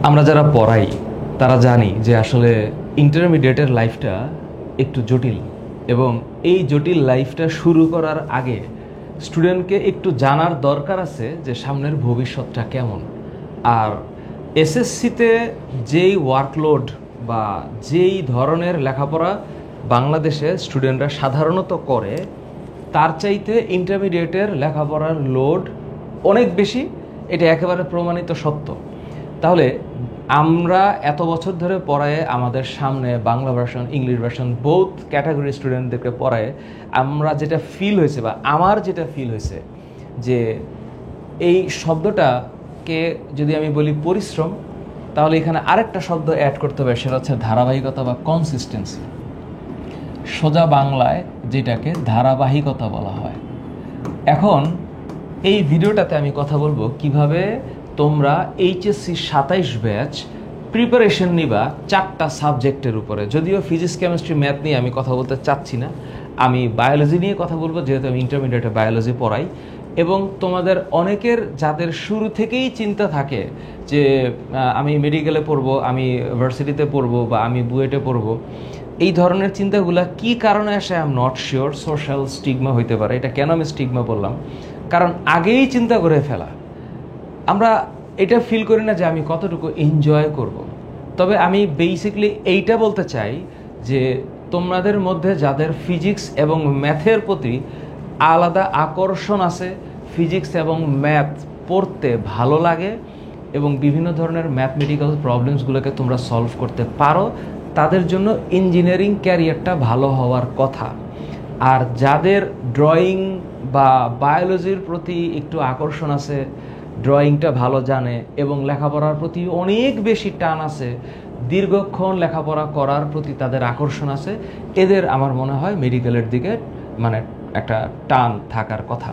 আমরা যারা পড়াই তারা জানি যে আসলে ইন্টারমিডিয়েটের লাইফটা একটু জটিল, এবং এই জটিল লাইফটা শুরু করার আগে স্টুডেন্টকে একটু জানার দরকার আছে যে সামনের ভবিষ্যৎটা কেমন। আর এসএসসিতে যেই ওয়ার্কলোড বা যেই ধরনের লেখাপড়া বাংলাদেশে স্টুডেন্টরা সাধারণত করে, তার চাইতে ইন্টারমিডিয়েটের লেখাপড়ার লোড অনেক বেশি। এটা একেবারে প্রমাণিত সত্য। তাহলে আমরা এত বছর ধরে পড়ায় আমাদের সামনে Bangla version, English version, both category স্টুডেন্টদেরকে পড়ায় আমরা যেটা ফিল হয়েছে বা আমার যেটা ফিল হয়েছে যে এই শব্দটাকে যদি আমি বলি পরিশ্রম, তাহলে এখানে আরেকটা শব্দ অ্যাড করতে হবে, সেটা হচ্ছে ধারাবাহিকতা বা কনসিস্টেন্সি। সোজা বাংলায় যেটাকে ধারাবাহিকতা বলা হয়। এখন এই ভিডিওটাতে আমি কথা বলবো কিভাবে তোমরা এইচএসসি 27 ব্যাচ প্রিপারেশন নিবা 4টা সাবজেক্টের উপরে। যদিও ফিজিক্স, কেমিস্ট্রি, ম্যাথ নিয়ে আমি কথা বলতে চাচ্ছি না, আমি বায়োলজি নিয়ে কথা বলবো, যেহেতু আমি ইন্টারমিডিয়েটে বায়োলজি পড়াই। এবং তোমাদের অনেকের যাদের শুরু থেকেই চিন্তা থাকে যে আমি মেডিকেলে পড়বো, আমি ভার্সিটিতে পড়বো, বা আমি বুয়েটে পড়বো, এই ধরনের চিন্তাগুলা কি কারণে আসে I am not sure. Social stigma হইতে পারে। এটা কেন আমি স্টিগমা বললাম? কারণ আগেই চিন্তা করে ফেলা। আমরা এটা ফিল করি না যে আমি কতটুকু এনজয় করব। তবে আমি বেসিকলি এইটা বলতে চাই যে তোমাদের মধ্যে যাদের ফিজিক্স এবং ম্যাথের প্রতি আলাদা আকর্ষণ আছে, ফিজিক্স এবং ম্যাথ পড়তে ভালো লাগে এবং বিভিন্ন ধরনের ম্যাথমেটিক্যাল প্রবলেমসগুলোকে তোমরা সলভ করতে পারো, তাদের জন্য ইঞ্জিনিয়ারিং ক্যারিয়ারটা ভালো হওয়ার কথা। আর যাদের ড্রয়িং বা বায়োলজির প্রতি একটু আকর্ষণ আছে, ড্রয়িংটা ভালো জানে এবং লেখাপড়ার প্রতি অনেক বেশি টান আছে, দীর্ঘক্ষণ লেখাপড়া করার প্রতি তাদের আকর্ষণ আছে, এদের আমার মনে হয় মেডিকেলের দিকে মানে একটা টান থাকার কথা।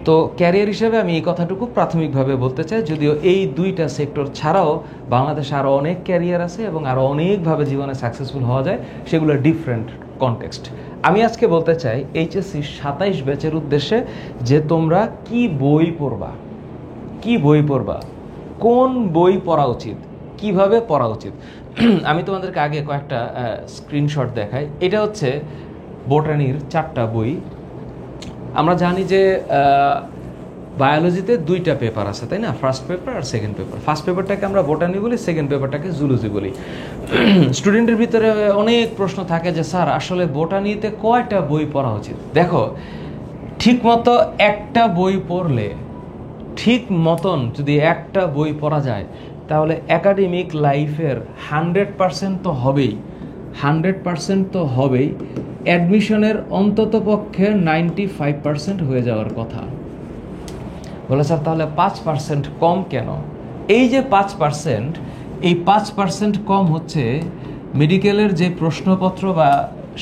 তো ক্যারিয়ার হিসেবে আমি এই কথাটুকু প্রাথমিকভাবে বলতে চাই, যদিও এই দুইটা সেক্টর ছাড়াও বাংলাদেশে আরও অনেক ক্যারিয়ার আছে এবং আরও অনেকভাবে জীবনে সাকসেসফুল হওয়া যায়, সেগুলো ডিফারেন্ট কনটেক্সট। আমি আজকে বলতে চাই এইচএসসি 27 ব্যাচের উদ্দেশ্যে যে তোমরা কি বই পড়বা, কি বই পড়বা, কোন বই পড়া উচিত, কিভাবে পড়া উচিত। আমি তোমাদেরকে আগে কয়েকটা স্ক্রিনশট দেখাই। এটা হচ্ছে বোটানির 4টা বই। আমরা জানি যে বায়োলজিতে 2টা পেপার আছে, তাই না? ফার্স্ট পেপার আর সেকেন্ড পেপার। ফার্স্ট পেপারটাকে আমরা বোটানি বলি, সেকেন্ড পেপারটাকে জুলজি বলি। স্টুডেন্টের ভিতরে অনেক প্রশ্ন থাকে যে স্যার আসলে বোটানিতে কয়টা বই পড়া উচিত। দেখো, ঠিকমতো একটা বই পড়লে, ঠিক মতন যদি একটা বই পড়া যায়, তাহলে একাডেমিক লাইফের 100% তো হবেই, 100% তো হবেই, অ্যাডমিশনের অন্তত পক্ষে 95% হয়ে যাওয়ার কথা। বলে স্যার তাহলে 5% কম কেন? এই যে 5%, এই 5% কম হচ্ছে মেডিকেলের যে প্রশ্নপত্র বা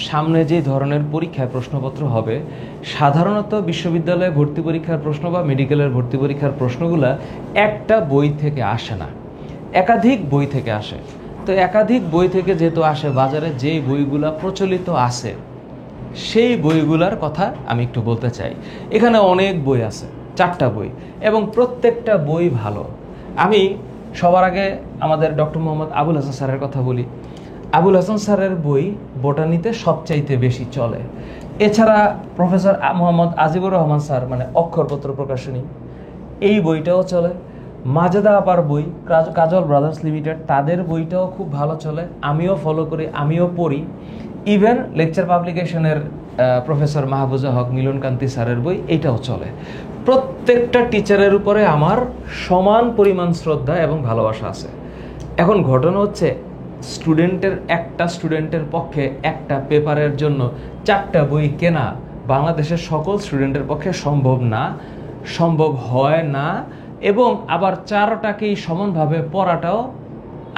সামনে যে ধরনের পরীক্ষায় প্রশ্নপত্র হবে, সাধারণত বিশ্ববিদ্যালয়ে ভর্তি পরীক্ষার প্রশ্ন বা মেডিকেলের ভর্তি পরীক্ষার প্রশ্নগুলা একটা বই থেকে আসে না, একাধিক বই থেকে আসে। তো একাধিক বই থেকে যেহেতু আসে, বাজারে যেই বইগুলা প্রচলিত আছে সেই বইগুলার কথা আমি একটু বলতে চাই। এখানে অনেক বই আছে, 4টা বই, এবং প্রত্যেকটা বই ভালো। আমি সবার আগে আমাদের ডক্টর মোহাম্মদ আবুল হাসান স্যারের কথা বলি। আবুল হাসান স্যারের বই বোটানিতে সবচাইতে বেশি চলে। এছাড়া প্রফেসর মোহাম্মদ আজিবুর রহমান স্যার, মানে অক্ষরপত্র প্রকাশনী, এই বইটাও চলে। মাজেদা আপার বই, কাজল ব্রাদার্স লিমিটেড, তাদের বইটাও খুব ভালো চলে, আমিও ফলো করি, আমিও পড়ি। ইভেন লেকচার পাবলিকেশনের প্রফেসর মাহবুজা হক মিলনকান্তি স্যারের বই, এটাও চলে। প্রত্যেকটা টিচারের উপরে আমার সমান পরিমাণ শ্রদ্ধা এবং ভালোবাসা আছে। এখন ঘটনা হচ্ছে একটা স্টুডেন্টের পক্ষে একটা পেপারের জন্য 4টা বই কেনা বাংলাদেশের সকল স্টুডেন্টের পক্ষে সম্ভব না, সম্ভব হয় না, এবং আবার 4টাকেই সমানভাবে পড়াটাও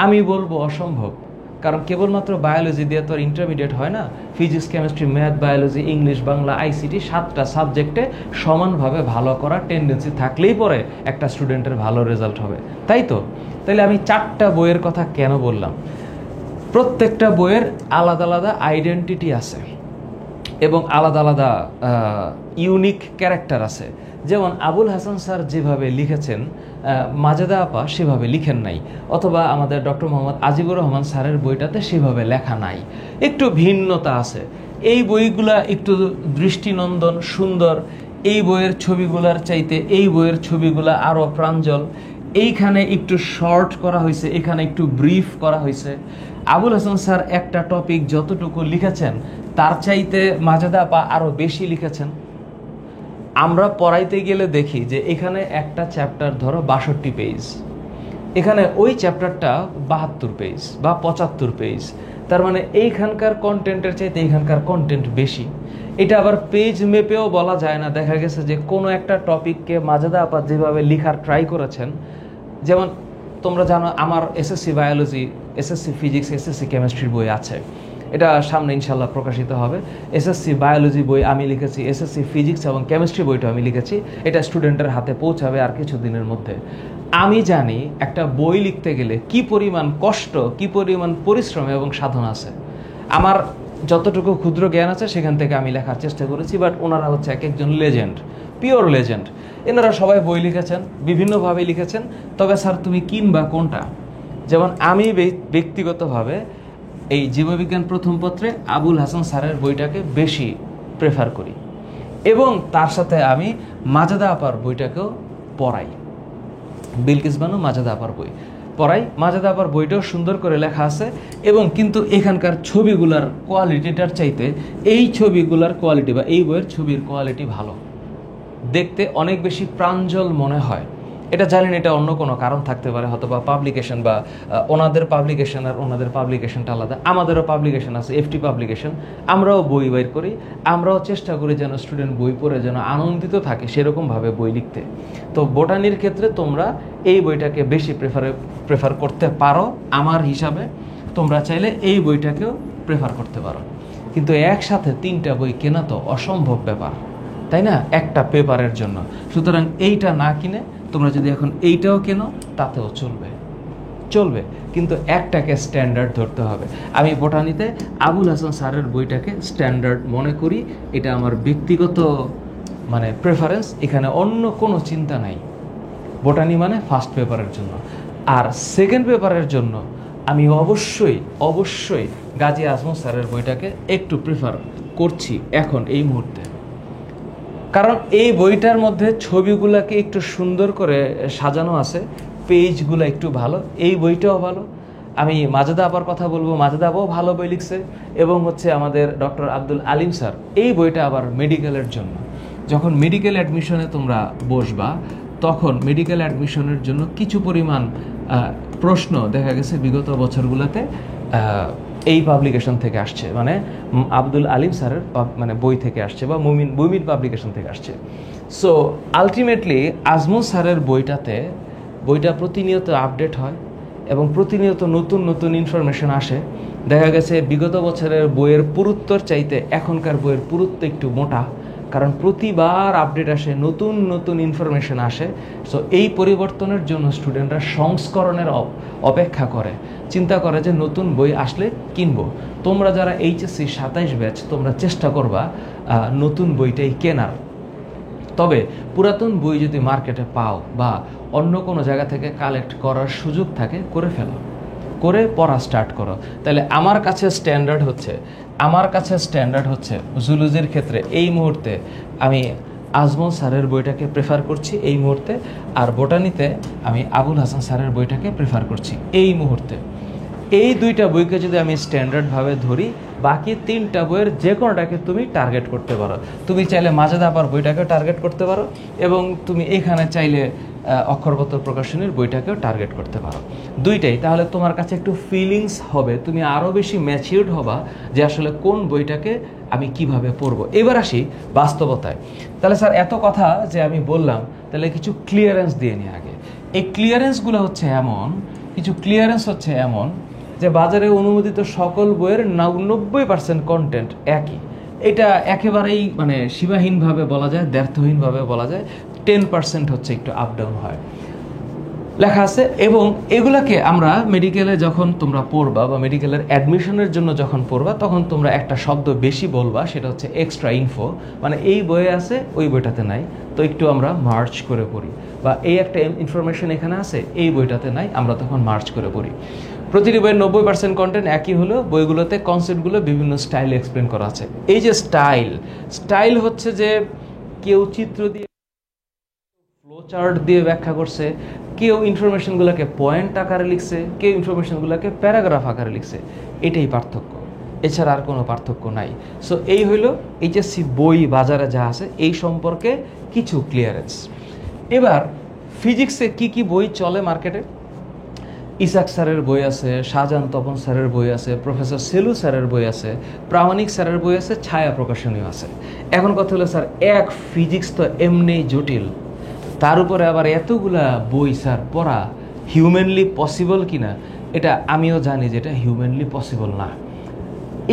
আমি বলবো অসম্ভব। কারণ কেবলমাত্র বায়োলজি দিয়ে তো আর ইন্টারমিডিয়েট হয় না। Physics, chemistry, math, biology, English, Bangla, ICT, 7টা সাবজেক্টে সমানভাবে ভালো করার টেন্ডেন্সি থাকলেই পরে একটা স্টুডেন্টের ভালো রেজাল্ট হবে, তাই তো? তাহলে আমি 4টা বইয়ের কথা কেন বললাম? প্রত্যেকটা বইয়ের আলাদা আলাদা আইডেন্টিটি আছে। এবং আলাদা আলাদা ইউনিক ক্যারেক্টার আছে। যেমন আবুল হাসান স্যার যেভাবে লিখেছেন, মাজেদা আপা সেভাবে লিখেন নাই, অথবা আমাদের ডক্টর মোহাম্মদ আজিবুর রহমান স্যারের বইটাতে সেভাবে লেখা নাই, একটু ভিন্নতা আছে। এই বইগুলা একটু দৃষ্টিনন্দন, সুন্দর। এই বইয়ের ছবিগুলার চাইতে এই বইয়ের ছবিগুলা আরও প্রাঞ্জল। এইখানে একটু শর্ট করা হয়েছে, এখানে একটু ব্রিফ করা হয়েছে। আবুল হাসান স্যার একটা টপিক যতটুকু লিখেছেন তার চাইতে মাজেদা আপা আরও বেশি লিখেছেন। আমরা পড়াইতে গেলে দেখি যে এখানে একটা চ্যাপ্টার ধরো 62 পেজ, এখানে ওই চ্যাপ্টারটা 72 পেজ বা 75 পেজ। তার মানে এইখানকার কন্টেন্টের চাইতে এইখানকার কন্টেন্ট বেশি। এটা আবার পেজ মেপেও বলা যায় না। দেখা গেছে যে কোনো একটা টপিককে মাজেদা আপা যেভাবে লিখার ট্রাই করেছেন, যেমন তোমরা জানো আমার SSC biology, SSC physics, SSC কেমিস্ট্রির বই আছে, এটা সামনে ইনশাল্লাহ প্রকাশিত হবে। এসএসসি বায়োলজি বই আমি লিখেছি, এসএসসি ফিজিক্স এবং কেমিস্ট্রি বইটা আমি লিখেছি, এটা স্টুডেন্টের হাতে পৌঁছাবে আর কিছুদিনের মধ্যে। আমি জানি একটা বই লিখতে গেলে কি পরিমাণ কষ্ট, কি পরিমাণ পরিশ্রম এবং সাধনা আছে। আমার যতটুকু ক্ষুদ্র জ্ঞান আছে সেখান থেকে আমি লেখার চেষ্টা করেছি, বাট ওনারা হচ্ছে এক একজন লেজেন্ড, পিওর লেজেন্ড। এনারা সবাই বই লিখেছেন, বিভিন্নভাবে লিখেছেন। তবে স্যার তুমি কিনবা কোনটা? যেমন আমি ব্যক্তিগতভাবে এই জীববিজ্ঞান প্রথম পত্রে আবুল হাসান স্যারের বইটাকে বেশি প্রেফার করি, এবং তার সাথে আমি মাজেদা আপার বইটাকেও পড়াই। বিলকিস বানু মাজেদা আপার বই পড়াই। মাজেদা আপার বইটাও সুন্দর করে লেখা আছে, এবং কিন্তু এখানকার ছবিগুলার কোয়ালিটিটার চাইতে এই ছবিগুলার কোয়ালিটি বা এই বইয়ের ছবির কোয়ালিটি ভালো, দেখতে অনেক বেশি প্রাঞ্জল মনে হয়। এটা জানেন, এটা অন্য কোনো কারণ থাকতে পারে, হয়তো বা পাবলিকেশন বা ওনাদের পাবলিকেশন আর ওনাদের পাবলিকেশনটা আলাদা। আমাদেরও পাবলিকেশন আছে, এফটি পাবলিকেশন, আমরাও বই বের করি, আমরাও চেষ্টা করি যেন স্টুডেন্ট বই পড়ে যেন আনন্দিত থাকে সেরকমভাবে বই লিখতে। তো বোটানির ক্ষেত্রে তোমরা এই বইটাকে বেশি প্রেফার করতে পারো আমার হিসাবে। তোমরা চাইলে এই বইটাকেও প্রেফার করতে পারো, কিন্তু একসাথে 3টা বই কেনা তো অসম্ভব ব্যাপার, তাই না, একটা পেপারের জন্য। সুতরাং এইটা না কিনে তোমরা যদি এখন এইটাও কেনো তাতেও চলবে, কিন্তু একটাকে স্ট্যান্ডার্ড ধরতে হবে। আমি বোটানিতে আবুল হাসান স্যারের বইটাকে স্ট্যান্ডার্ড মনে করি, এটা আমার ব্যক্তিগত প্রেফারেন্স, এখানে অন্য কোনো চিন্তা নাই। বোটানি ফার্স্ট পেপারের জন্য, আর সেকেন্ড পেপারের জন্য আমি অবশ্যই গাজী আজমত স্যারের বইটাকে একটু প্রেফার করছি এখন এই মুহূর্তে। কারণ এই বইটার মধ্যে ছবিগুলোকে একটু সুন্দর করে সাজানো আছে, পেজগুলো একটু ভালো, এই বইটাও ভালো। আমি মাজেদা আপার কথা বলবো, মাজেদা আপাও ভালো বই লিখছে, এবং আমাদের ডক্টর আব্দুল আলিম স্যার, এই বইটা আবার মেডিকেলের জন্য। যখন মেডিকেল অ্যাডমিশনে তোমরা বসবা, তখন মেডিকেল অ্যাডমিশনের জন্য কিছু পরিমাণ প্রশ্ন দেখা গেছে বিগত বছরগুলোতে এই পাবলিকেশন থেকে আসছে, আব্দুল আলিম স্যারের বই থেকে আসছে, বা মুমিন পাবলিকেশন থেকে আসছে। সো আলটিমেটলি আজমত স্যারের বইটা প্রতিনিয়ত আপডেট হয়, এবং প্রতিনিয়ত নতুন ইনফরমেশন আসে। দেখা গেছে বিগত বছরের বইয়ের পুরুত্বর চাইতে এখনকার বইয়ের পুরুত্ব একটু মোটা, কারণ প্রতিবার আপডেট আসে, নতুন ইনফরমেশন আসে। সো এই পরিবর্তনের জন্য স্টুডেন্টরা সংস্করণের অপেক্ষা করে, চিন্তা করে যে নতুন বই আসলে কিনবো। তোমরা যারা এইচএসসি 27 ব্যাচ, তোমরা চেষ্টা করবা নতুন বইটাই কেনার। তবে পুরাতন বই যদি মার্কেটে পাও বা অন্য কোনো জায়গা থেকে কালেক্ট করার সুযোগ থাকে, করে পড়া স্টার্ট করো। তাহলে আমার কাছে স্ট্যান্ডার্ড হচ্ছে জুলজির ক্ষেত্রে এই মুহূর্তে আমি আজমল স্যারের বইটাকে প্রেফার করছি এই মুহূর্তে, আর বোটানিতে আমি আবুল হাসান স্যারের বইটাকে প্রেফার করছি এই মুহূর্তে। এই 2টা বইকে যদি আমি স্ট্যান্ডার্ডভাবে ধরি, বাকি 3টা বইয়ের যে কোনোটাকে তুমি টার্গেট করতে পারো। তুমি চাইলে মাজেদা আপার বইটাকেও টার্গেট করতে পারো, এবং তুমি এখানে চাইলে অক্ষরবত্ত প্রকাশনীর বইটাকেও টার্গেট করতে পারো। 2টাই, তাহলে তোমার কাছে একটু ফিলিংস হবে, তুমি আরও বেশি ম্যাচিউরড হবা যে আসলে কোন বইটাকে আমি কিভাবে পড়বো। এবার আসি বাস্তবতায়। তাহলে স্যার এত কথা যে আমি বললাম, তাহলে কিছু ক্লিয়ারেন্স দিয়ে নিই আগে। এই ক্লিয়ারেন্সগুলো হচ্ছে এমন যে বাজারে অনুমোদিত সকল বইয়ের 90% কন্টেন্ট একই। এটা একেবারেই সীমাহীনভাবে বলা যায়, দ্ব্যর্থহীনভাবে বলা যায়। 10% হচ্ছে একটু আপ ডাউন হয়। লেখা আছে। এবং এগুলাকে আমরা মেডিকেলে যখন তোমরা পড়বা বা মেডিকেলের অ্যাডমিশনের জন্য যখন পড়বা তখন তোমরা একটা শব্দ বেশি বলবা, সেটা হচ্ছে এক্সট্রা ইনফো। মানে এই বইয়ে আছে ওই বইটাতে নাই, তো একটু আমরা মার্চ করে পড়ি, বা এই একটা ইনফরমেশন এখানে আছে এই বইটাতে নাই, আমরা তখন মার্চ করে পড়ি। প্রতিটি বইয়ের 90% কন্টেন্ট একই হলো, বইগুলোতে কনসেপ্টগুলো বিভিন্ন স্টাইলে এক্সপ্লেন করা আছে। এই যে স্টাইল হচ্ছে যে কেউ চিত্র দিয়ে, ফ্লো চার্ট দিয়ে ব্যাখ্যা করছে, কেউ ইনফরমেশনগুলোকে পয়েন্ট আকারে লিখছে, কেউ ইনফরমেশনগুলোকে প্যারাগ্রাফ আকারে লিখছে। এটাই পার্থক্য, এছাড়া আর কোনো পার্থক্য নাই। সো এই হইল এইচএসসি বই বাজারে যা আছে এই সম্পর্কে কিছু ক্লিয়ারেন্স। এবার ফিজিক্সে কি কি বই চলে মার্কেটে? ইসাক স্যারের বই আছে, শাহজাহান তপন স্যারের বই আছে, প্রফেসর সেলু স্যারের বই আছে, প্রামাণিক স্যারের বই আছে, ছায়া প্রকাশনীয় আছে। এখন কথা হলো স্যার, এক ফিজিক্স তো এমনি জটিল, তার উপরে আবার এতগুলা বই স্যার পড়া হিউম্যানলি পসিবল কিনা? এটা আমিও জানি যে এটা হিউম্যানলি পসিবল না।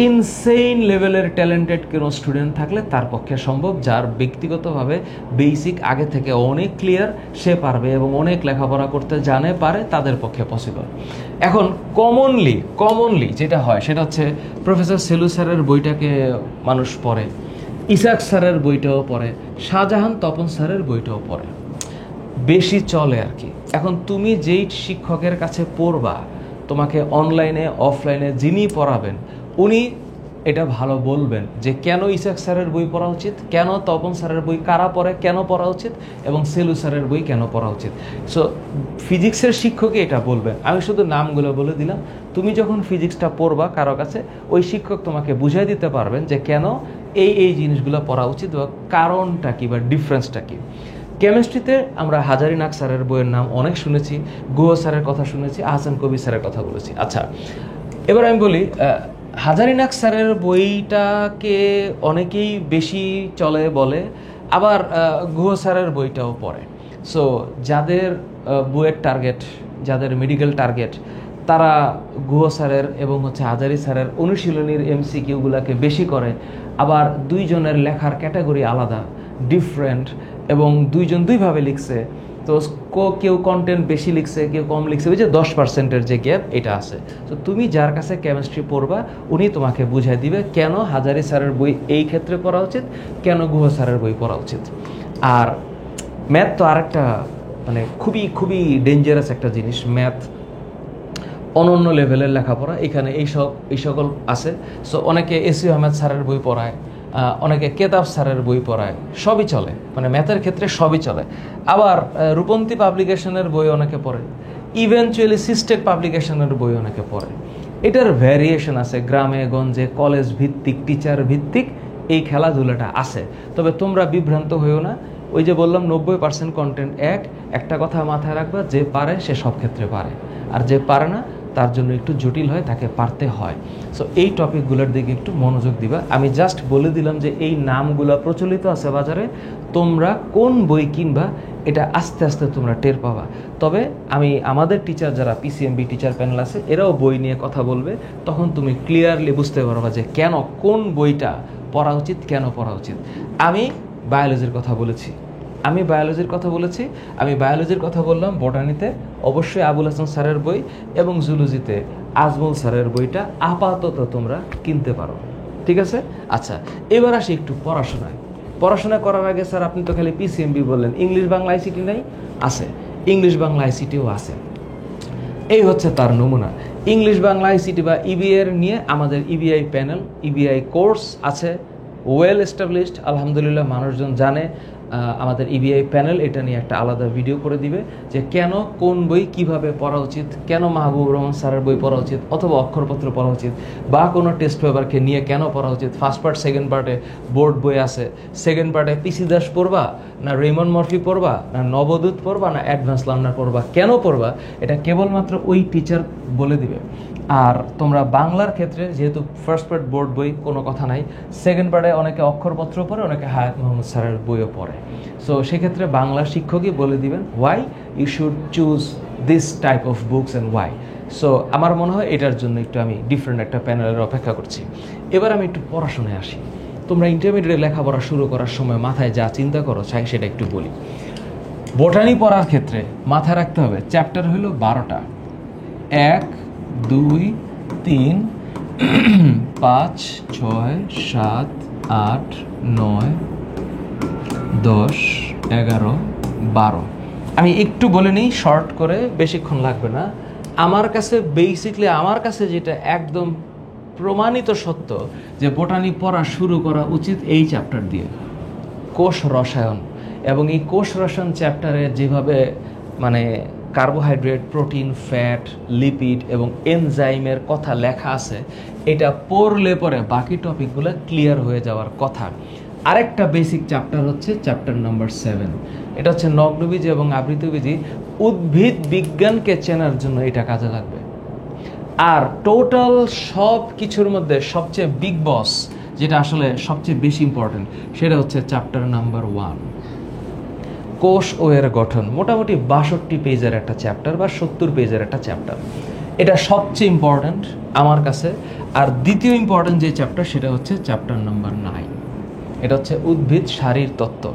ইনসেইন লেভেলের ট্যালেন্টেড কোনো স্টুডেন্ট থাকলে তার পক্ষে সম্ভব, যার ব্যক্তিগতভাবে বেসিক আগে থেকে অনেক ক্লিয়ার, সে পারবে এবং অনেক লেখাপড়া করতে জানে, পারে, তাদের পক্ষে পসিবল। এখন কমনলি যেটা হয় সেটা হচ্ছে প্রফেসর সেলু স্যারের বইটাকে মানুষ পড়ে, ইসাক স্যারের বইটাও পড়ে, শাহজাহান তপন স্যারের বইটাও পড়ে, বেশি চলে আর কি। এখন তুমি যেই শিক্ষকের কাছে পড়বা, তোমাকে অনলাইনে অফলাইনে যিনি পড়াবেন উনি এটা ভালো বলবেন যে কেন ইসাক স্যারের বই পড়া উচিত, কেন তপন স্যারের বই কারা পড়ে কেন পড়া উচিত, এবং সেলু স্যারের বই কেন পড়া উচিত। সো ফিজিক্সের শিক্ষকই এটা বলবেন, আমি শুধু নামগুলো বলে দিলাম। তুমি যখন ফিজিক্সটা পড়বা কারো কাছে, ওই শিক্ষক তোমাকে বুঝাই দিতে পারবেন যে কেন এই জিনিসগুলো পড়া উচিত বা কারণটা কি বা ডিফারেন্সটা কি। কেমিস্ট্রিতে আমরা হাজারিনাগ স্যারের বইয়ের নাম অনেক শুনেছি, গুহ স্যারের কথা শুনেছি, আহসান কবির স্যারের কথা বলেছি। আচ্ছা, এবার আমি বলি হাজারিনাগ স্যারের বইটাকে অনেকেই বেশি চলে বলে, আবার গুহ স্যারের বইটাও পড়ে। সো যাদের বইয়ের টার্গেট, যাদের মেডিকেল টার্গেট, তারা গুহ স্যারের এবং হাজারি স্যারের অনুশীলনীর এমসিকিউগুলোকে বেশি করে। আবার দুইজনের লেখার ক্যাটাগরি আলাদা, ডিফারেন্ট, এবং দুইজন দুইভাবে লিখছে। তো কেউ কন্টেন্ট বেশি লিখছে, কেউ কম লিখছে, ওই যে 10%-এর যে গ্যাপ এটা আছে। তো তুমি যার কাছে কেমিস্ট্রি পড়বা উনি তোমাকে বুঝাই দিবে কেন হাজারি স্যারের বই এই ক্ষেত্রে পড়া উচিত, কেন গুহ স্যারের বই পড়া উচিত। আর ম্যাথ তো আরেকটা মানে খুবই খুবই ডেঞ্জারাস একটা জিনিস। ম্যাথ অনন্য লেভেলের লেখাপড়া, এখানে এই সকল আছে। সো অনেকে এসি আহমেদ স্যারের বই পড়ায়, অনেকে কেতাব স্যারের বই পড়ায়, সবই চলে, মানে ম্যাথের ক্ষেত্রে সবই চলে। আবার রূপন্তী পাবলিকেশনের বই অনেকে পড়ে, ইভেনচুয়ালি সিস্টেক পাবলিকেশনের বই অনেকে পড়ে। এটার ভ্যারিয়েশন আছে, গ্রামে গঞ্জে কলেজ ভিত্তিক, টিচার ভিত্তিক এই খেলাধুলাটা আছে। তবে তোমরা বিভ্রান্ত হইও না, ওই যে বললাম 90% কন্টেন্ট একটা কথা মাথায় রাখবা, যে পারে সে সব ক্ষেত্রে পারে, আর যে পারে না তার জন্য একটু জটিল হয়, তাকে পারতে হয়। সো এই টপিকগুলোর দিকে একটু মনোযোগ দিবা। আমি জাস্ট বলে দিলাম যে এই নামগুলো প্রচলিত আছে বাজারে, তোমরা কোন বই কিনবা এটা আস্তে আস্তে তোমরা টের পাবা। তবে আমাদের টিচার যারা পিসিএমবি টিচার প্যানেল আছে, এরাও বই নিয়ে কথা বলবে, তখন তুমি ক্লিয়ারলি বুঝতে পারবা যে কেন কোন বইটা পড়া উচিত, কেন পড়া উচিত। আমি বায়োলজির কথা বলেছি, আমি বায়োলজির কথা বললাম। বটানিতে অবশ্যই আবুল হাসান স্যারের বই এবং জুলজিতে আজমল স্যারের বইটা আপাতত তোমরা কিনতে পারো, ঠিক আছে? আচ্ছা, এবার আসি একটু পড়াশোনা করার আগে স্যার আপনি তো খালি পিসিএমবি বললেন, ইংলিশ বাংলা আইসিটি নাই? আছে, ইংলিশ বাংলা আইসিটিও আছে। এই হচ্ছে তার নমুনা। ইংলিশ বাংলা আইসিটি বা ইবিআই নিয়ে আমাদের ইবিআই প্যানেল, ইবিআই কোর্স আছে, ওয়েল এস্টাবলিশড, আলহামদুলিল্লাহ মানুষজন জানে। আমাদের ইবিআই প্যানেল এটা নিয়ে একটা আলাদা ভিডিও করে দিবে যে কেন কোন বই কিভাবে পড়া উচিত, কেন মাহবুব রহমান স্যারের বই পড়া উচিত অথবা অক্ষরপত্র পড়া উচিত, বা কোনো টেস্ট পেপারকে নিয়ে কেন পড়া উচিত। ফার্স্ট পার্ট, সেকেন্ড পার্টে বোর্ড বই আছে, সেকেন্ড পার্টে পিসি দাস পড়বা না রেমন মরফি পড়বা না নবদূত পড়বা না অ্যাডভান্স লার্নার পড়বা, কেন পড়বা এটা কেবলমাত্র ওই টিচার বলে দিবে। আর তোমরা বাংলার ক্ষেত্রে যেহেতু ফার্স্ট পার্ট বোর্ড বই কোনো কথা নাই, সেকেন্ড পার্টে অনেকে অক্ষরপত্র পড়ে, অনেকে হায়াত মোহাম্মদ স্যারের বইও পড়ে। সো সেক্ষেত্রে বাংলা শিক্ষকই বলে দিবেন why you should choose this type of books and why. So আমার মনে হয় এটার জন্য একটু আমি ডিফারেন্ট একটা প্যানেলের অপেক্ষা করছি। এবার আমি একটু পড়াশোনায় আসি। তোমরা ইন্টারমিডিয়েটে লেখাপড়া শুরু করার সময় মাথায় যা চিন্তা করো চাই সেটা একটু বলি। বোটানি পড়ার ক্ষেত্রে মাথায় রাখতে হবে চ্যাপ্টার হলো 12টা, 1 2 3 5 6 7 8 9 10 11 12। আমি একটু বলে নিই শর্ট করে, বেশিক্ষণ লাগবে না। আমার কাছে বেসিকলি আমার কাছে যেটা একদম প্রমাণিত সত্য যে বোটানি পড়া শুরু করা উচিত এই চ্যাপ্টার দিয়ে, কোষ রসায়ন। এবং এই কোষ রসায়ন চ্যাপ্টারে যেভাবে মানে কার্বোহাইড্রেট, প্রোটিন, ফ্যাট, লিপিড এবং এনজাইমের কথা লেখা আছে, এটা পড়লে পরে বাকি টপিকগুলো ক্লিয়ার হয়ে যাওয়ার কথা। আরেকটা বেসিক চ্যাপ্টার হচ্ছে চ্যাপ্টার নাম্বার 7, এটা হচ্ছে নগ্নবীজি এবং আবৃতবীজি। উদ্ভিদ বিজ্ঞানকে চেনার জন্য এটা কাজে লাগবে। আর টোটাল সব কিছুর মধ্যে সবচেয়ে বিগ বস, যেটা আসলে সবচেয়ে বেশি ইম্পর্টেন্ট, সেটা হচ্ছে চ্যাপ্টার নাম্বার 1, কোষ ও এর গঠন। মোটামুটি 62 পেজের একটা চ্যাপ্টার বা 70 পেজের একটা চ্যাপ্টার। এটা সবচেয়ে ইম্পর্ট্যান্ট আমার কাছে। আর দ্বিতীয় ইম্পর্ট্যান্ট যে চ্যাপ্টার, সেটা হচ্ছে চ্যাপ্টার নাম্বার 9, এটা হচ্ছে উদ্ভিদ শারীর তত্ত্ব।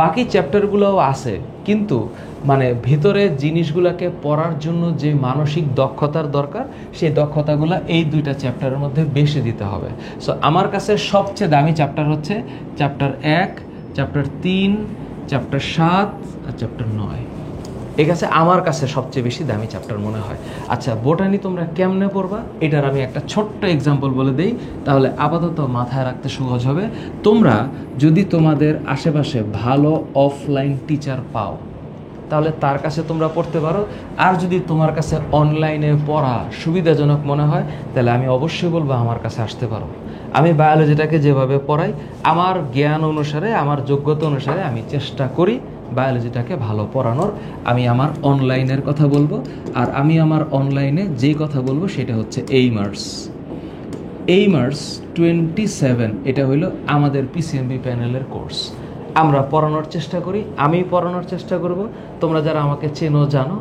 বাকি চ্যাপ্টারগুলোও আছে, কিন্তু মানে ভিতরে জিনিসগুলোকে পড়ার জন্য যে মানসিক দক্ষতার দরকার, সেই দক্ষতাগুলো এই দুইটা চ্যাপ্টারের মধ্যে বেশি দিতে হবে। সো আমার কাছে সবচেয়ে দামি চ্যাপ্টার হচ্ছে চ্যাপ্টার 1, চ্যাপ্টার 3, চ্যাপ্টার 7 আর চ্যাপ্টার 9। এই কাছে আমার কাছে সবচেয়ে বেশি দামি চ্যাপ্টার মনে হয়। আচ্ছা, বোটানি তোমরা কেমনে পড়বা এটার আমি একটা ছোট্ট এক্সাম্পল বলে দেই, তাহলে আপাতত মাথায় রাখতে সহজ হবে। তোমরা যদি তোমাদের আশেপাশে ভালো অফলাইন টিচার পাও, তাহলে তার কাছে তোমরা পড়তে পারো। আর যদি তোমার কাছে অনলাইনে পড়া সুবিধাজনক মনে হয়, তাহলে আমি অবশ্যই বলবো আমার কাছে আসতে পারো। আমি বায়োলজিটাকে যেভাবে পড়াই, আমার জ্ঞান অনুসারে, আমার যোগ্যতা অনুসারে আমি চেষ্টা করি বায়োলজিটাকে ভালো পড়ানোর। আমি আমার অনলাইনের কথা বলবো, আর আমি আমার অনলাইনে যেই কথা বলবো সেটা হচ্ছে এইমার্স 27। এটা হলো আমাদের পিসিএমবি প্যানেলের কোর্স। আমরা পড়ানোর চেষ্টা করি, আমি পড়ানোর চেষ্টা করব। তোমরা যারা আমাকে চেনো জানো,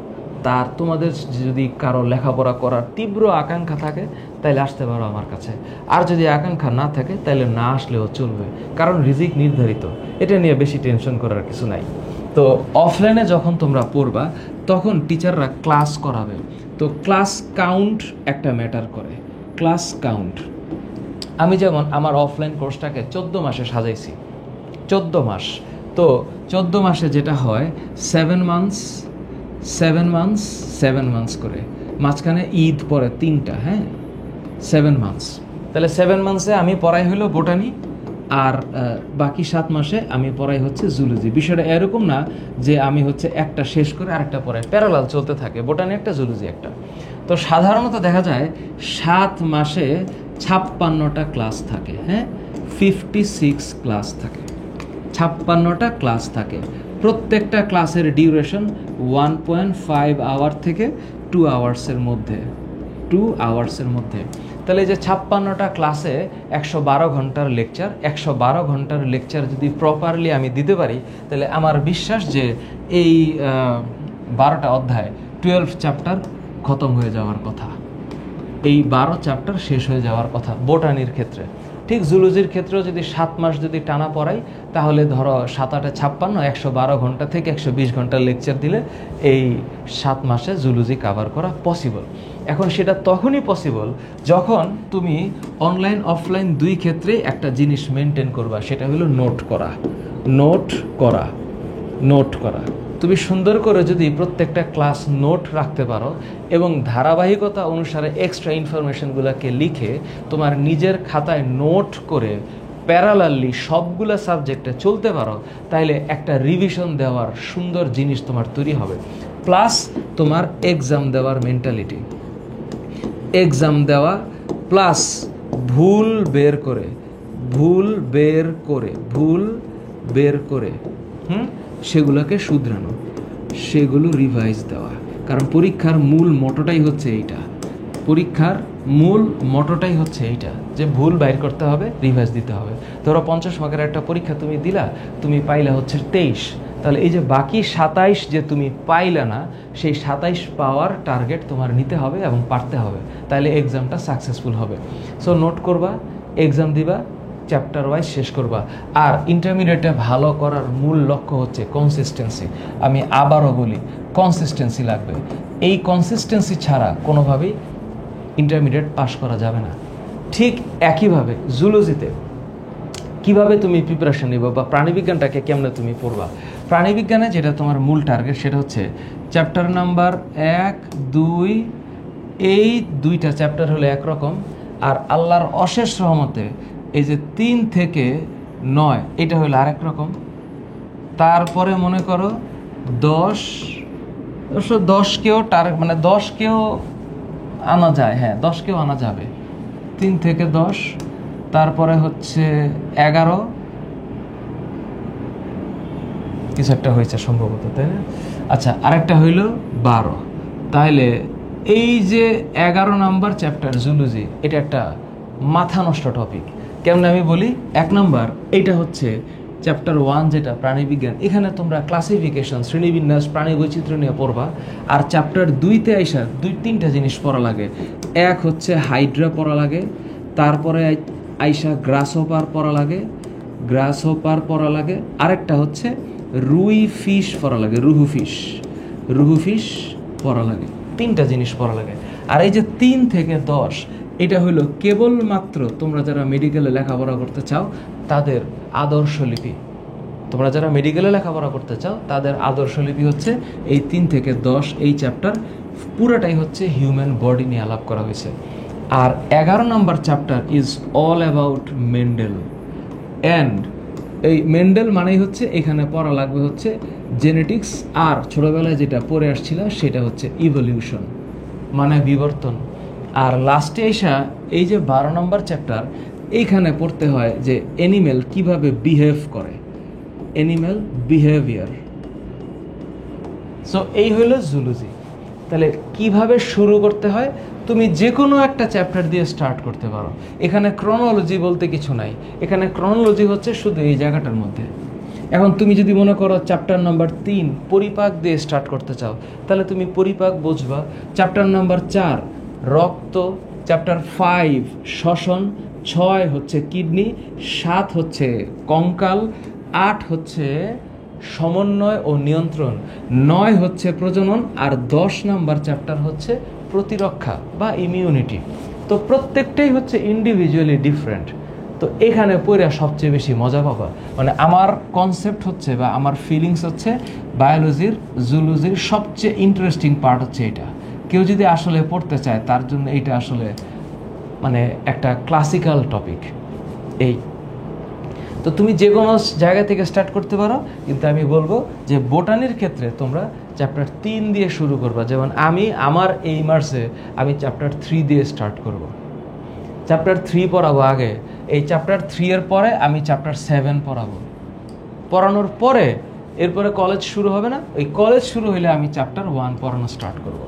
তার তোমাদের যদি কারো লেখাপড়া করার তীব্র আকাঙ্ক্ষা থাকে, তাহলে আসতে পারো আমার কাছে। আর যদি আকাঙ্ক্ষা না থাকে, তাহলে না আসলেও চলবে, কারণ রিজিক নির্ধারিত, এটা নিয়ে বেশি টেনশন করার কিছু নাই। তো অফলাইনে যখন তোমরা পড়বা, তখন টিচাররা ক্লাস করাবে। তো ক্লাস কাউন্ট একটা ম্যাটার করে, ক্লাস কাউন্ট। আমি যেমন আমার অফলাইন কোর্সটাকে 14 মাসে সাজাইছি, 14 মাস। তো 14 মাসে যেটা হয় 7 মান্থস করে, মাঝখানে ঈদ পরে 3টা, হ্যাঁ 7 মান্থস। তাহলে 7 মান্থসে আমি পড়াই হলো বোটানি, আর বাকি 7 মাসে আমি পড়াই হচ্ছে জুলজি। বিষয়টা এরকম না যে আমি হচ্ছে একটা শেষ করে আরেকটা পড়াই, প্যারালাল চলতে থাকে, বোটানি একটা জুলজি একটা। তো সাধারণত দেখা যায় 7 মাসে 56টা ক্লাস থাকে, হ্যাঁ 56 ক্লাস থাকে, 56টা ক্লাস থাকে। প্রত্যেকটা ক্লাসের ডিউরেশন 1.5 আওয়ার থেকে 2 আওয়ার্সের মধ্যে, 2 আওয়ার্সের মধ্যে। তাহলে এই যে 56টা ক্লাসে 112 ঘন্টার লেকচার, 112 ঘন্টার লেকচার যদি প্রপারলি আমি দিতে পারি, তাহলে আমার বিশ্বাস যে এই 12টা অধ্যায়, 12 চ্যাপ্টার খতম হয়ে যাওয়ার কথা, এই 12 চ্যাপ্টার শেষ হয়ে যাওয়ার কথা বোটানির ক্ষেত্রে। ঠিক জুলজির ক্ষেত্রেও যদি 7 মাস যদি টানা পড়াই, তাহলে ধরো 7 8 56, 112 ঘন্টা থেকে 120 ঘন্টার লেকচার দিলে এই 7 মাসে জুলজি কাভার করা পসিবল। এখন সেটা তখনই পসিবল যখন তুমি অনলাইন অফলাইন দুই ক্ষেত্রে একটা জিনিস মেনটেন করবা, সেটা হলো নোট করা। তুমি সুন্দর করে যদি প্রত্যেকটা ক্লাস নোট রাখতে পারো এবং ধারাবাহিকতা অনুসারে এক্সট্রা ইনফরমেশনগুলোকে লিখে তোমার নিজের খাতায় নোট করে প্যারালালি সবগুলো সাবজেক্টে চলতে পারো, তাহলে একটা রিভিশন দেওয়ার সুন্দর জিনিস তোমার তৈরি হবে। প্লাস তোমার এক্সাম দেওয়ার মেন্টালিটি, এক্সাম দেওয়া প্লাস ভুল বের করে সেগুলোকে শুধরানো, সেগুলো রিভাইজ দেওয়া। কারণ পরীক্ষার মূল মোটোটাই হচ্ছে এইটা, যে ভুল বাইর করতে হবে, রিভাইজ দিতে হবে। ধরো 50 মার্কের একটা পরীক্ষা তুমি দিলা, তুমি পাইলা হচ্ছে 23, তাহলে এই যে বাকি 27 যে তুমি পাইলা না, সেই 27 পাওয়ার টার্গেট তোমার নিতে হবে এবং পারতে হবে, তাহলে এক্সামটা সাকসেসফুল হবে। সো নোট করবা, এক্সাম দিবা, চ্যাপ্টার ওয়াইজ শেষ করবা। আর ইন্টারমিডিয়েটে ভালো করার মূল লক্ষ্য হচ্ছে কনসিস্টেন্সি। আমি আবারও বলি, কনসিস্টেন্সি লাগবে। এই কনসিস্টেন্সি ছাড়া কোনোভাবেই ইন্টারমিডিয়েট পাস করা যাবে না। ঠিক একইভাবে জুলজিতে কিভাবে তুমি প্রিপারেশন নিব বা প্রাণীবিজ্ঞানটাকে কেমনে তুমি পড়বা। প্রাণীবিজ্ঞানে যেটা তোমার মূল টার্গেট সেটা হচ্ছে চ্যাপ্টার নাম্বার 1, 2, এই দুইটা চ্যাপ্টার হলো একরকম, আর আল্লাহর অশেষ রহমতে এই যে 3 থেকে 9 এটা হলো আরেক রকম। তারপরে মনে করো 10কেও মানে 10কেও আনা যায়, হ্যাঁ 10কেও আনা যাবে, 3 থেকে 10। তারপরে হচ্ছে 11 কিছু একটা হয়েছে সম্ভবত, তাই না? আচ্ছা, আরেকটা হইল 12। তাহলে এই যে 11 নাম্বার চ্যাপ্টার জুলজি, এটা একটা মাথা নষ্ট টপিক। কেমন আমি বলি, 1 নাম্বার এইটা হচ্ছে চ্যাপ্টার 1 যেটা প্রাণীবিজ্ঞান, এখানে তোমরা ক্লাসিফিকেশন, শ্রেণীবিন্যাস, প্রাণী বৈচিত্র্য নিয়ে পড়বা। আর চ্যাপ্টার 2তে আইসা 2-3টা জিনিস পড়া লাগে। এক হচ্ছে হাইড্রা পড়া লাগে, তারপরে আইসা গ্রাসহপার পড়া লাগে, আরেকটা হচ্ছে রুই ফিশ পড়া লাগে, রুহু ফিশ পড়া লাগে। 3টা জিনিস পড়া লাগে। আর এই যে 3 থেকে 10 এটা হলো কেবলমাত্র তোমরা যারা মেডিকেলে লেখাপড়া করতে চাও তাদের আদর্শলিপি। তোমরা যারা মেডিকেলে লেখাপড়া করতে চাও তাদের আদর্শলিপি হচ্ছে এই 3 থেকে 10 এই চ্যাপ্টার, পুরাটাই হচ্ছে হিউম্যান বডি নিয়ে আলাপ করা হয়েছে। আর 11 নম্বর chapter is all about Mendel. And এই মেন্ডেল মানেই হচ্ছে এখানে পড়া লাগবে হচ্ছে জেনেটিক্স, আর ছোটবেলায় যেটা পড়ে আসছিল সেটা হচ্ছে ইভলিউশন মানে বিবর্তন। আর লাস্টে এসা এই যে 12 নম্বর চ্যাপ্টার, এইখানে পড়তে হয় যে অ্যানিমেল কিভাবে বিহেভ করে, অ্যানিমেল বিহেভিয়ার। সো এই হলো জুলজি। তাহলে কিভাবে শুরু করতে হয়, তুমি যে কোনো একটা চ্যাপ্টার দিয়ে স্টার্ট করতে পারো। এখানে ক্রনোলজি বলতে কিছু নাই, এখানে ক্রনোলজি হচ্ছে শুধু এই জায়গাটার মধ্যে। এখন তুমি যদি মনে করো চ্যাপ্টার নাম্বার 3 পরিপাক দিয়ে স্টার্ট করতে চাও, তাহলে তুমি পরিপাক বুঝবা। চ্যাপ্টার নাম্বার 4 রক্ত, চ্যাপ্টার 5 শ্বসন, 6 হচ্ছে কিডনি, 7 হচ্ছে কঙ্কাল, 8 হচ্ছে সমন্বয় ও নিয়ন্ত্রণ, 9 হচ্ছে প্রজনন, আর 10 নাম্বার চ্যাপ্টার হচ্ছে প্রতিরক্ষা বা ইমিউনিটি। তো প্রত্যেকটাই হচ্ছে ইন্ডিভিজুয়ালি ডিফারেন্ট। তো এখানে পড়ে সবচেয়ে বেশি মজা পাবা। মানে আমার কনসেপ্ট হচ্ছে বা আমার ফিলিংস হচ্ছে বায়োলজির, জুলজির সবচেয়ে ইন্টারেস্টিং পার্ট হচ্ছে এটা। কেউ যদি আসলে পড়তে চায় তার জন্য এটা আসলে মানে একটা ক্লাসিক্যাল টপিক। এই তো তুমি যে কোনো জায়গা থেকে স্টার্ট করতে পারো, কিন্তু আমি বলবো যে বোটানির ক্ষেত্রে তোমরা চ্যাপ্টার 3 দিয়ে শুরু করবা। যেমন আমার এই মার্চে আমি চ্যাপ্টার 3 দিয়ে স্টার্ট করব। চ্যাপ্টার 3 পড়াবো আগে, এই চ্যাপ্টার 3 এর পরে আমি চ্যাপ্টার 7 পড়াবো। পড়ানোর পরে এরপরে কলেজ শুরু হবে না, ওই কলেজ শুরু হলে আমি চ্যাপ্টার 1 পড়ানো স্টার্ট করব।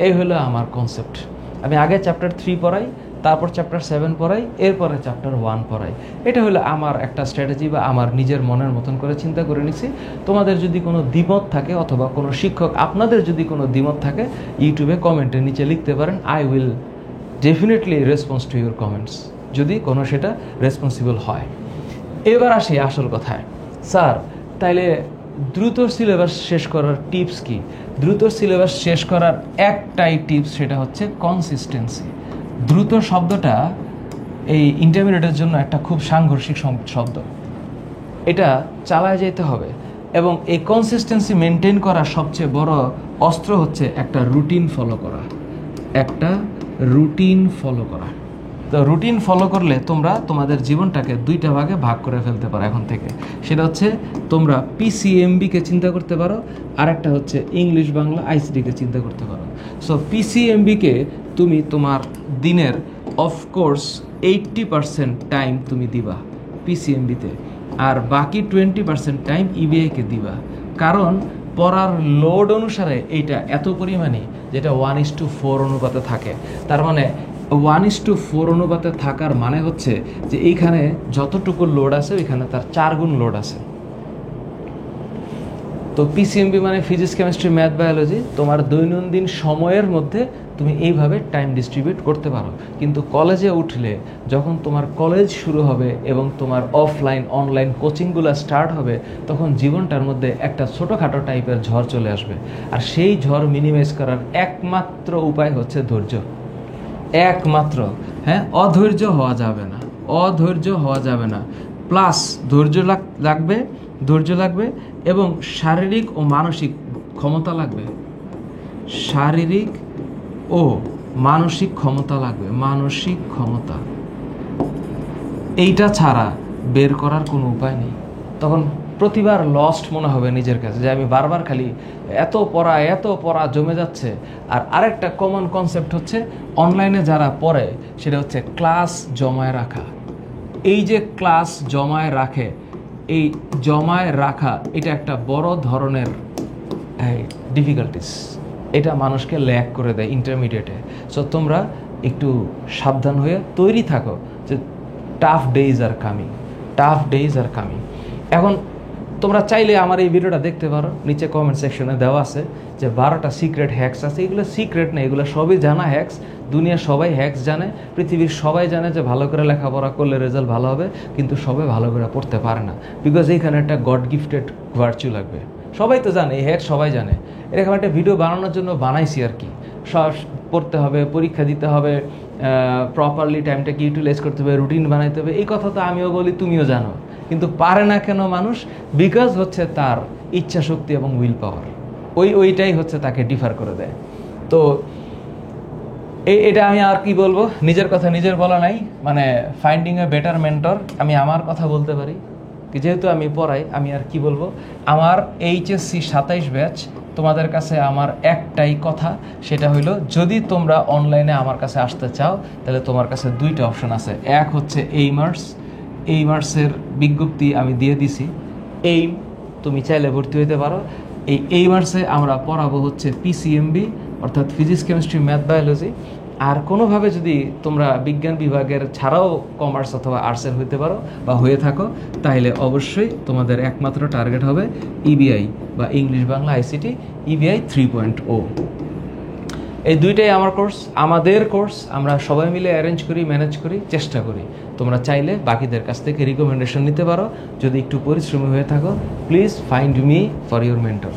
এই হলো আমার কনসেপ্ট। আমি আগে চ্যাপ্টার 3 পড়াই, তারপর চ্যাপ্টার 7 পড়াই, এরপরে চ্যাপ্টার 1 পড়াই। এটা হলো আমার একটা স্ট্র্যাটেজি বা আমার নিজের মনের মতন করে চিন্তা করে নিছি। তোমাদের যদি কোনো দ্বিমত থাকে অথবা কোনো শিক্ষক আপনাদের যদি কোনো দ্বিমত থাকে, ইউটিউবে কমেন্টের নিচে লিখতে পারেন। I will definitely response to your comments, যদি কোনো সেটা রেসপন্সিবল হয়। এবার আসি আসল কথায়। স্যার, তাইলে দ্রুত সিলেবাস শেষ করার টিপস কি? দ্রুত সিলেবাস শেষ করার একটাই টিপস, সেটা হচ্ছে কনসিস্টেন্সি। দ্রুত শব্দটা এই ইন্টারমিডিয়েটের জন্য একটা খুব সাংঘর্ষিক শব্দ। এটা চালায় যেতে হবে, এবং এই কনসিস্টেন্সি মেনটেন করার সবচেয়ে বড় অস্ত্র হচ্ছে একটা রুটিন ফলো করা। তো রুটিন ফলো করলে তোমরা তোমাদের জীবনটাকে 2টা ভাগে ভাগ করে ফেলতে পারো এখন থেকে। সেটা হচ্ছে তোমরা পিসিএমবিকে চিন্তা করতে পারো, আর একটা হচ্ছে ইংলিশ বাংলা আইসিটিকে চিন্তা করতে পারো। সো পিসিএমবিকে তুমি তোমার দিনের অফকোর্স 80% টাইম তুমি দিবা পিসিএমবিতে, আর বাকি 20% টাইম ইবিআইকে দিবা। কারণ পড়ার লোড অনুসারে এইটা এত পরিমাণে, যেটা 1:4 অনুপাতে থাকে। তার মানে 1:4 অনুপাতে থাকার মানে হচ্ছে যে এইখানে যতটুকু লোড আছে ওইখানে তার 4 গুণ লোড আছে। তো পিসিএমবি মানে ফিজিক্স কেমিস্ট্রি ম্যাথ বায়োলজি, তোমার দৈনন্দিন সময়ের মধ্যে তুমি এইভাবে টাইম ডিস্ট্রিবিউট করতে পারো। কিন্তু কলেজে উঠলে যখন তোমার কলেজ শুরু হবে এবং তোমার অফলাইন অনলাইন কোচিংগুলো স্টার্ট হবে, তখন জীবনটার মধ্যে একটা ছোটোখাটো টাইপের ঝড় চলে আসবে। আর সেই ঝড় মিনিমাইজ করার একমাত্র উপায় হচ্ছে ধৈর্য, একমাত্র। হ্যাঁ, অধৈর্য হওয়া যাবে না, অধৈর্য হওয়া যাবে না। প্লাস ধৈর্য লাগবে, ধৈর্য লাগবে এবং শারীরিক ও মানসিক ক্ষমতা লাগবে, শারীরিক ও মানসিক ক্ষমতা লাগবে, মানসিক ক্ষমতা। এইটা ছাড়া বের করার কোনো উপায় নেই। তখন প্রতিবার লস্ট মনে হবে নিজের কাছে, যে আমি বারবার খালি এত পড়া জমে যাচ্ছে। আর আরেকটা কমন কনসেপ্ট হচ্ছে অনলাইনে যারা পড়ে, সেটা হচ্ছে ক্লাস জমায় রাখা। এই যে ক্লাস জমায় রাখে, এই জমায় রাখা এটা একটা বড় ধরনের ডিফিকাল্টিস, এটা মানুষকে ল্যাক করে দেয় ইন্টারমিডিয়েটে। সো তোমরা একটু সাবধান হয়ে তৈরি থাকো যে tough days are coming, tough days are coming. এখন তোমরা চাইলে আমার এই ভিডিওটা দেখতে পারো, নিচে কমেন্ট সেকশনে দেওয়া আছে যে 12টা সিক্রেট হ্যাক্স আছে। এগুলো সিক্রেট না, এগুলো সবই জানা হ্যাক্স। দুনিয়ার সবাই হ্যাক্স জানে, পৃথিবীর সবাই জানে যে ভালো করে লেখাপড়া করলে রেজাল্ট ভালো হবে, কিন্তু সবাই ভালো করে পড়তে পারে না। বিকজ এইখানে একটা গড গিফটেড ভার্চু লাগবে। সবাই তো জানে, এই হ্যাক্স সবাই জানে। এরকম একটা ভিডিও বানানোর জন্য বানাইছি আর কি। সব পড়তে হবে, পরীক্ষা দিতে হবে, প্রপারলি টাইমটাকে ইউটিলাইজ করতে হবে, রুটিন বানাইতে হবে। এই কথা তো আমিও বলি, তুমিও জানো, কিন্তু পারে না কেন মানুষ? বিকজ হচ্ছে তার ইচ্ছা শক্তি এবং উইল পাওয়ার, ওইটাই হচ্ছে তাকে ডিফার করে দেয়। তো এটা আমি আর কি বলবো, নিজের কথা নিজের বলা নাই। মানে ফাইন্ডিং এ বেটার মেন্টর, আমি আমার কথা বলতে পারি, যেহেতু আমি পড়াই, আমি আর কি বলবো। আমার এইচএসসি 27 ব্যাচ, তোমাদের কাছে আমার একটাই কথা, সেটা হইলো যদি তোমরা অনলাইনে আমার কাছে আসতে চাও, তাহলে তোমার কাছে দুইটা অপশন আছে। এক হচ্ছে এইমার্সের বিজ্ঞপ্তি আমি দিয়ে দিছি। তুমি চাইলে ভর্তি হইতে পারো। এইমার্সে আমরা পড়াবো হচ্ছে পিসিএমবি, অর্থাৎ ফিজিক্স কেমিস্ট্রি ম্যাথ বায়োলজি। আর কোনোভাবে যদি তোমরা বিজ্ঞান বিভাগের ছাড়াও কমার্স অথবা আর্টসের হইতে পারো বা হয়ে থাকো, তাহলে অবশ্যই তোমাদের একমাত্র টার্গেট হবে ইবিআই বা ইংলিশ বাংলা আইসিটি ইবিআই 3.0। এই দুইটাই আমার কোর্স, আমাদের কোর্স। আমরা সবাই মিলে অ্যারেঞ্জ করি, ম্যানেজ করি, চেষ্টা করি। তোমরা চাইলে বাকিদের কাছ থেকে রিকমেন্ডেশন নিতে পারো। যদি একটু পরিশ্রমী হয়ে থাকো, please find me for your mentor.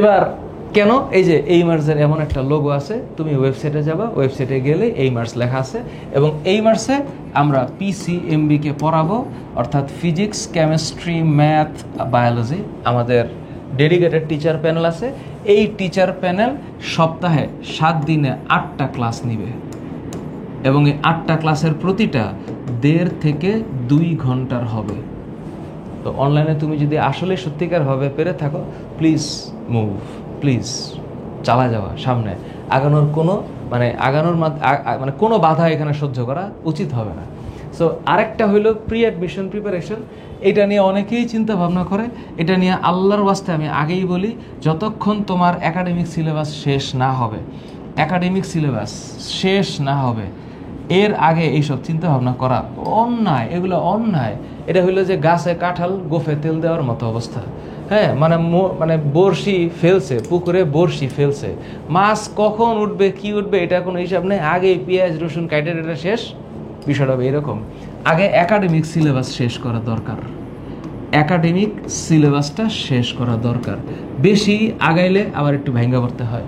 এবার কেন এই যে এইমার্সের এমন একটা লোগো আছে, তুমি ওয়েবসাইটে যাবা, ওয়েবসাইটে গেলে এইমার্স লেখা আছে, এবং এইমার্সে আমরা পিসিএমবিকে পড়াবো, অর্থাৎ ফিজিক্স কেমিস্ট্রি ম্যাথ বায়োলজি। আমাদের ডেডিকেটেড টিচার প্যানেল আছে। এই টিচার প্যানেল সপ্তাহে 7 দিনে 8টা ক্লাস নিবে, এবং এই 8টা ক্লাসের প্রতিটা 1.5 থেকে 2 ঘন্টার হবে। তো অনলাইনে তুমি যদি আসলে সত্যিকার ভাবে পেরে থাকো, প্লিজ মুভ, প্লিজ চালা যাওয়া, সামনে আগানোর কোনো মানে কোনো বাধা এখানে সহ্য করা উচিত হবে না। সো আরেকটা হইলো প্রি অ্যাডমিশন প্রিপারেশন। এটা নিয়ে অনেকেই চিন্তা ভাবনা করে। এটা নিয়ে আল্লাহর ওয়াস্তে আমি আগেই বলি, যতক্ষণ তোমার একাডেমিক সিলেবাস শেষ না হবে, একাডেমিক সিলেবাস শেষ না হবে, এর আগে এইসব চিন্তা ভাবনা করা অন্যায়, এগুলো অন্যায়। এটা হইলো যে গাছে কাঁঠাল গোফে তেল দেওয়ার মতো অবস্থা। হ্যাঁ, মানে বড়শি ফেলছে, পুকুরে বড়শি ফেলছে, মাছ কখন উঠবে কি উঠবে এটা কোনো হিসাব নেই। আগে পেঁয়াজ রসুন কাইটে এটা শেষ, বিষয়টা হবে এরকম। আগে একাডেমিক সিলেবাস শেষ করা দরকার, একাডেমিক সিলেবাসটা শেষ করা দরকার। বেশি আগাইলে আবার একটু ভেঙ্গা পড়তে হয়।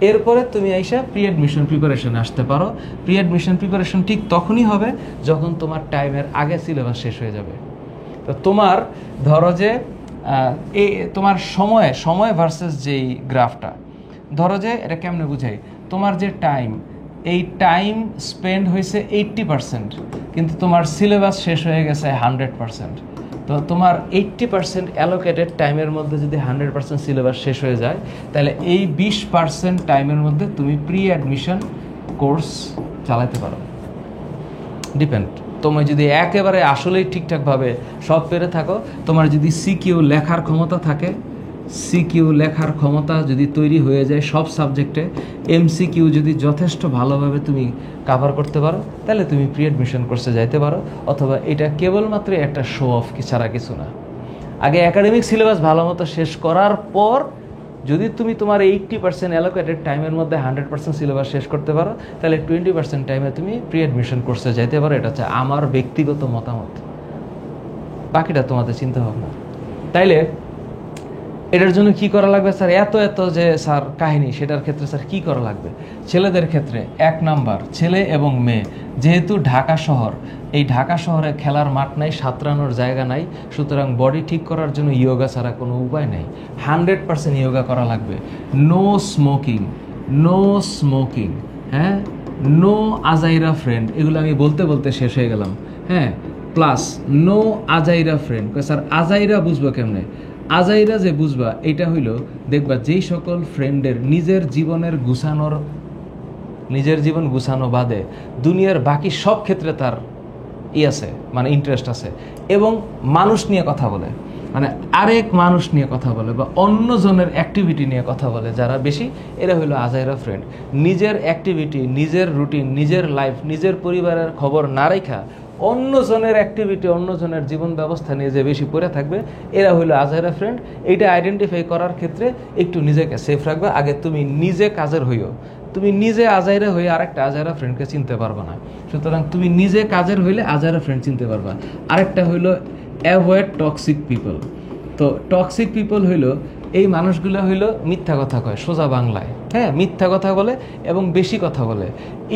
এরপরে তুমি আইসা প্রি অ্যাডমিশন প্রিপারেশনে আসতে পারো। প্রি অ্যাডমিশন প্রিপারেশন ঠিক তখনই হবে যখন তোমার টাইমের আগে সিলেবাস শেষ হয়ে যাবে। তো তোমার ধরো যে এই তোমার সময় ভার্সেস যেই গ্রাফটা, ধরো যে এটা কেমনে বুঝাই, তোমার যে টাইম, এই টাইম স্পেন্ড হয়েছে 80%, কিন্তু তোমার সিলেবাস শেষ হয়ে গেছে 100%। তো তোমার 80% অ্যালোকেটেড টাইমের মধ্যে যদি 100% সিলেবাস শেষ হয়ে যায়, তাহলে এই 20% টাইমের মধ্যে তুমি প্রি অ্যাডমিশন কোর্স চালাতে পারো। ডিপেন্ড, তোমার যদি একেবারে আসলেই ঠিকঠাকভাবে সব পেরে থাকো, তোমার যদি সিকিউ লেখার ক্ষমতা থাকে, সিকিউ লেখার ক্ষমতা যদি তৈরি হয়ে যায় সব সাবজেক্টে, এমসিকিউ যদি যথেষ্ট ভালোভাবে তুমি কাভার করতে পারো, তাহলে তুমি প্রি অ্যাডমিশন কোর্সে যাইতে পারো। অথবা এটা কেবলমাত্র একটা শো অফ ছাড়া কিছু না। আগে একাডেমিক সিলেবাস ভালো মতো শেষ করার পর যদি তুমি তোমার 80% অ্যালোকেটেড টাইমের মধ্যে 100% সিলেবাস শেষ করতে পারো, তাহলে 20% টাইমে তুমি প্রি অ্যাডমিশন কোর্সে যাইতে পারো। এটা হচ্ছে আমার ব্যক্তিগত মতামত, বাকিটা তোমাদের চিন্তা ভাবনা। তাইলে এটার জন্য কি করা লাগবে স্যার? এত যে স্যার কাহিনী, সেটার ক্ষেত্রে স্যার কি করা লাগবে? ছেলেদের ক্ষেত্রে 1 নাম্বার, ছেলে এবং মেয়ে, যেহেতু ঢাকা শহর, এই ঢাকা শহরে খেলার মাঠ নাই, সাঁতরানোর জায়গা নাই, সুতরাং বডি ঠিক করার জন্য ইয়োগা ছাড়া কোনো উপায় নেই। 100% ইয়োগা করা লাগবে। নো স্মোকিং, হ্যাঁ, নো আজাইরা ফ্রেন্ড, এগুলো আমি বলতে শেষ হয়ে গেলাম, হ্যাঁ। প্লাস নো আজাইরা ফ্রেন্ড। স্যার আজাইরা বুঝবো কেমনে? আজাইরা যে বুঝবা, এটা হইল দেখবা যেই সকল ফ্রেন্ডের নিজের জীবন গুছানো বাদে দুনিয়ার বাকি সব ক্ষেত্রে তার আছে, মানে ইন্টারেস্ট আছে, এবং মানুষ নিয়ে কথা বলে, মানে আরেক মানুষ নিয়ে কথা বলে বা অন্যজনের অ্যাক্টিভিটি নিয়ে কথা বলে যারা বেশি, এরা হইলো আজাইরা ফ্রেন্ড। নিজের অ্যাক্টিভিটি, নিজের রুটিন, নিজের লাইফ, নিজের পরিবারের খবর না রেখা অন্যজনের অ্যাক্টিভিটি, অন্যজনের জীবন ব্যবস্থা নিয়ে যে বেশি পড়ে থাকবে, এরা হইলো আজাইরা ফ্রেন্ড। এইটা আইডেন্টিফাই করার ক্ষেত্রে একটু নিজেকে সেফ রাখবে। আগে তুমি নিজে কাজের হইও, তুমি নিজে আজাইরা হয়ে আরেকটা আজাইরা ফ্রেন্ডকে চিনতে পারবা না। সুতরাং তুমি নিজে কাজের হইলে আজাইরা ফ্রেন্ড চিনতে পারবা। আরেকটা হইলো অ্যাভয়েড টক্সিক পিপল। তো টক্সিক পিপল হইলো এই মানুষগুলো হইলো মিথ্যা কথা কয়, সোজা বাংলায়, হ্যাঁ, মিথ্যা কথা বলে এবং বেশি কথা বলে,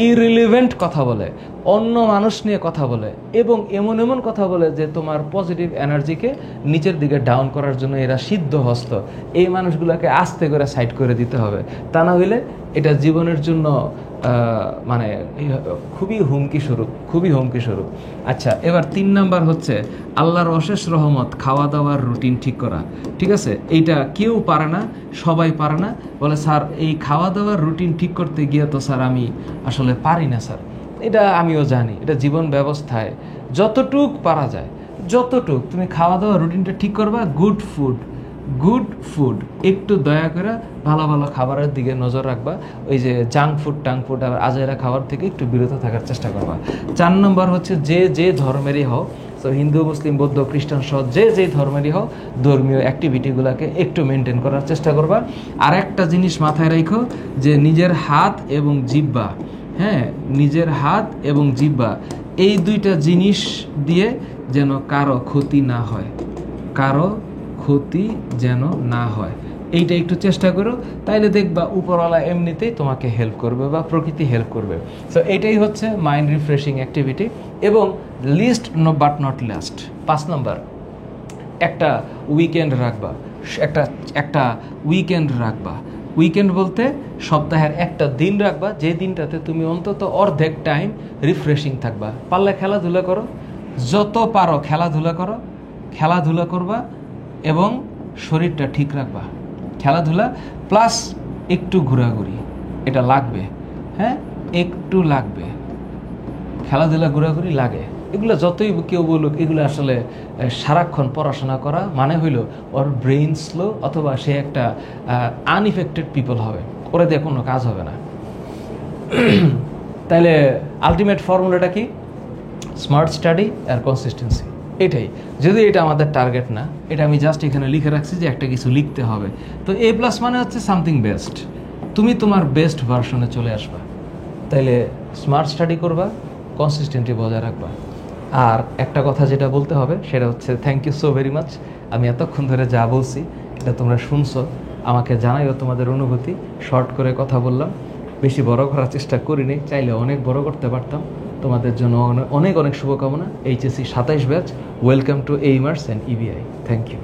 ইরিলিভেন্ট কথা বলে, অন্য মানুষ নিয়ে কথা বলে, এবং এমন কথা বলে যে তোমার পজিটিভ এনার্জিকে নিচের দিকে ডাউন করার জন্য এরা সিদ্ধ হস্ত। এই মানুষগুলোকে আস্তে করে সাইড করে দিতে হবে, তা না হইলে এটা জীবনের জন্য মানে খুবই হুমকি স্বরূপ। আচ্ছা, এবার 3 নাম্বার হচ্ছে আল্লাহর অশেষ রহমত, খাওয়া দাওয়ার রুটিন ঠিক করা। ঠিক আছে, এইটা কেউ পারে না, সবাই পারে না। বলে স্যার এই খাওয়া দাওয়ার রুটিন ঠিক করতে গিয়ে তো স্যার আমি আসলে পারি না স্যার। এটা আমিও জানি, এটা জীবন ব্যবস্থায় যতটুক পারা যায়, যতটুক তুমি খাওয়া দাওয়ার রুটিনটা ঠিক করবা। গুড ফুড, একটু দয়া করে ভালো খাবারের দিকে নজর রাখবা। ওই যে জাঙ্ক ফুড আবার আজাইরা খাবার থেকে একটু বিরত থাকার চেষ্টা করবা। 4 নম্বর হচ্ছে যে ধর্মেরই হও, তো হিন্দু, মুসলিম, বৌদ্ধ, খ্রিস্টান সহ যে ধর্মেরই হও, ধর্মীয় অ্যাক্টিভিটিগুলোকে একটু মেনটেন করার চেষ্টা করবা। আর একটা জিনিস মাথায় রাখো যে নিজের হাত এবং জিহ্বা, হ্যাঁ, নিজের হাত এবং জিহ্বা, এই 2টা জিনিস দিয়ে যেন কারো ক্ষতি যেন না হয়, এইটা একটু চেষ্টা করো। তাইলে দেখবা উপরওয়ালা এমনিতেই তোমাকে হেল্প করবে বা প্রকৃতি হেল্প করবে। সো এইটাই হচ্ছে মাইন্ড রিফ্রেশিং অ্যাক্টিভিটি। এবং লিস্ট বাট নট লাস্ট, 5 নম্বর, একটা উইকেন্ড রাখবা। উইকেন্ড বলতে সপ্তাহের একটা দিন রাখবা, যে দিনটাতে তুমি অন্তত অর্ধেক টাইম রিফ্রেশিং থাকবা। পারলে খেলাধুলা করো, যত পারো খেলাধুলা করবা এবং শরীরটা ঠিক রাখবা। খেলাধুলা প্লাস একটু ঘোরাঘুরি, এটা লাগবে, হ্যাঁ, একটু লাগবে। খেলাধুলা ঘোরাঘুরি লাগে, এগুলো যতই কেউ বলুক, এগুলো আসলে সারাক্ষণ পড়াশোনা করা মানে হইল ওর ব্রেইন স্লো, অথবা সে একটা আনইফেক্টেড পিপল হবে, ওরা দিয়ে কোনো কাজ হবে না। তাইলে আলটিমেট ফর্মুলাটা কি? স্মার্ট স্টাডি আর কনসিস্টেন্সি, এটাই। যদি এটা আমাদের টার্গেট না, এটা আমি জাস্ট এখানে লিখে রাখছি যে একটা কিছু লিখতে হবে। তো A+ মানে হচ্ছে সামথিং বেস্ট, তুমি তোমার বেস্ট ভার্সনে চলে আসবা। তাইলে স্মার্ট স্টাডি করবা, কনসিস্টেন্টলি বজায় রাখবা। আর একটা কথা যেটা বলতে হবে সেটা হচ্ছে thank you so very much. আমি এতক্ষণ ধরে যা বলছি এটা তোমরা শুনছো, আমাকে জানাইও তোমাদের অনুভূতি। শর্ট করে কথা বললাম, বেশি বড় করার চেষ্টা করিনি, চাইলে অনেক বড় করতে পারতাম। তোমাদের জন্য অনেক শুভকামনা। HSC 27 batch, welcome to Aimers and EBI। Thank you.